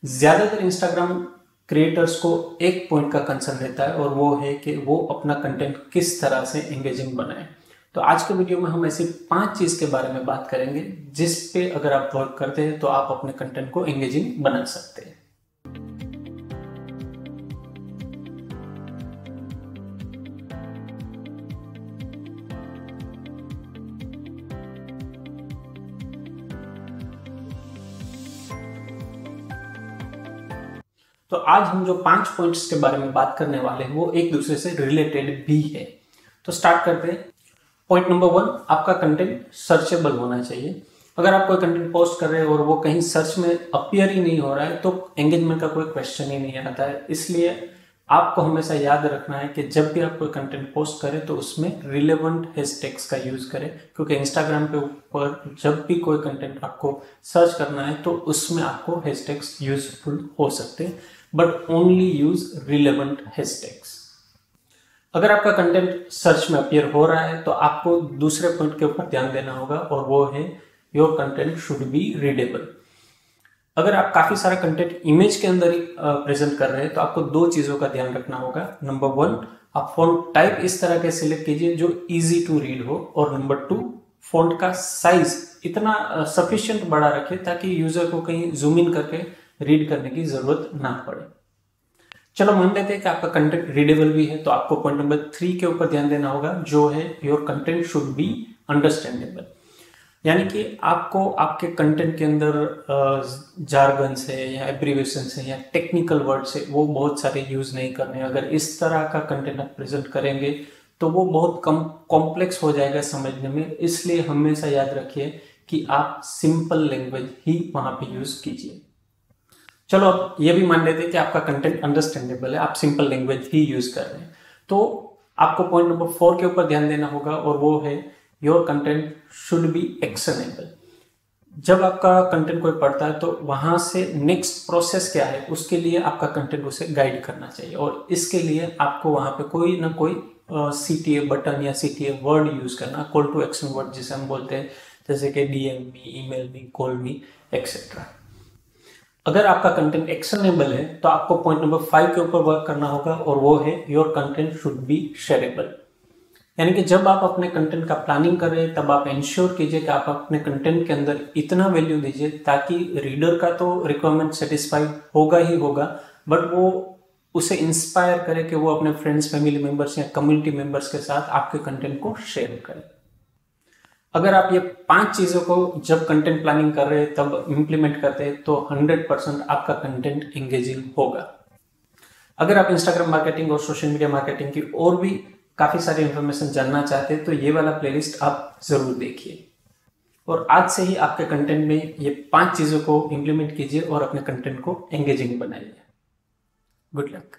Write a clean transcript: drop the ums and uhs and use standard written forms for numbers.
ज्यादातर Instagram creators को एक पॉइंट का कंसर्न रहता है और वो है कि वो अपना कंटेंट किस तरह से एंगेजिंग बनाए। तो आज के वीडियो में हम ऐसी 5 चीज के बारे में बात करेंगे जिस पे अगर आप वर्क करते हैं तो आप अपने कंटेंट को एंगेजिंग बना सकते हैं। तो आज हम जो 5 पॉइंट्स के बारे में बात करने वाले हैं वो एक दूसरे से रिलेटेड भी है। तो स्टार्ट करते हैं। पॉइंट नंबर 1, आपका कंटेंट सर्चेबल होना चाहिए। अगर आप कोई कंटेंट पोस्ट कर रहे हैं और वो कहीं सर्च में अपीयर ही नहीं हो रहा है तो एंगेजमेंट का कोई क्वेश्चन ही नहीं आता है। इसलिए आपको हमेशा याद रखना है कि जब भी आप कोई कंटेंट पोस्ट करें तो उसमें रिलेवेंट हैशटैग्स का यूज करें, क्योंकि इंस्टाग्राम पे ऊपर जब भी कोई कंटेंट आपको सर्च करना है तो उसमें आपको हैशटैग्स यूजफुल हो सकते हैं, but only use relevant hashtags. अगर आपका कंटेंट सर्च में अपीयर हो रहा है तो आपको दूसरे पॉइंट के ऊपर ध्यान देना होगा और वो है your content should be readable. अगर आप काफी सारा कंटेंट इमेज के अंदर ही प्रेजेंट कर रहे हैं तो आपको 2 चीजों का ध्यान रखना होगा। नंबर 1, आप फॉन्ट टाइप इस तरह के सिलेक्ट कीजिए जो इजी टू रीड हो, और नंबर 2, फॉन्ट का साइज इतना सफिशिएंट बड़ा रखें ताकि यूजर को कहीं जूम इन करके रीड करने की जरूरत ना पड़े। चलो मान लेते हैं कि आपका कंटेंट रीडेबल भी है, तो आपको पॉइंट नंबर 3 के ऊपर ध्यान देना होगा जो है your content should be understandable. यानी कि आपको आपके कंटेंट के अंदर जार्गन से या एब्रीवेशन से या टेक्निकल वर्ड से वो बहुत सारे यूज नहीं करने। अगर इस तरह का कंटेंट आप प्रेजेंट करेंगे तो वो बहुत कम कॉम्प्लेक्स हो जाएगा समझने में। इसलिए हमेशा याद रखिए कि आप सिंपल लैंग्वेज ही वहां पे यूज कीजिए। चलो अब ये भी मान लेते हैं कि आपका कंटेंट अंडरस्टैंडेबल है, आप सिंपल लैंग्वेज ही यूज कर रहे हैं, तो आपको पॉइंट नंबर 4 के ऊपर ध्यान देना होगा और वो है your content should be actionable. जब आपका कंटेंट कोई पढ़ता है तो वहां से नेक्स्ट प्रोसेस क्या है उसके लिए आपका कंटेंट उसे गाइड करना चाहिए, और इसके लिए आपको वहां पे कोई ना कोई CTA बटन या CTA वर्ड यूज करना, कॉल टू एक्शन वर्ड जिसे हम बोलते हैं, जैसे कि DM me, email me, call me etcetera. अगर आपका कंटेंट एक्शनेबल है तो आपको पॉइंट नंबर 5 के ऊपर वर्क करना होगा और वो है your content should be shareable. यानी कि जब आप अपने कंटेंट का प्लानिंग कर रहे हैं तब आप इंश्योर कीजिए कि आप अपने कंटेंट के अंदर इतना वैल्यू दीजिए ताकि रीडर का तो रिक्वायरमेंट सेटिस्फाई होगा ही होगा, बट वो उसे इंस्पायर करे कि वो अपने फ्रेंड्स, फैमिली मेंबर्स या कम्युनिटी मेंबर्स के साथ आपके कंटेंट को शेयर करें। अगर आप ये 5 चीजों को जब कंटेंट प्लानिंग कर रहे हैं तब इंप्लीमेंट करते हैं तो 100% आपका कंटेंट एंगेजिंग होगा। अगर आप इंस्टाग्राम मार्केटिंग और सोशल मीडिया मार्केटिंग की और भी काफी सारी इंफॉर्मेशन जानना चाहते हैं तो ये वाला प्लेलिस्ट आप जरूर देखिए, और आज से ही आपके कंटेंट में ये 5 चीजों को इंप्लीमेंट कीजिए और अपने कंटेंट को एंगेजिंग बनाइए। Good luck.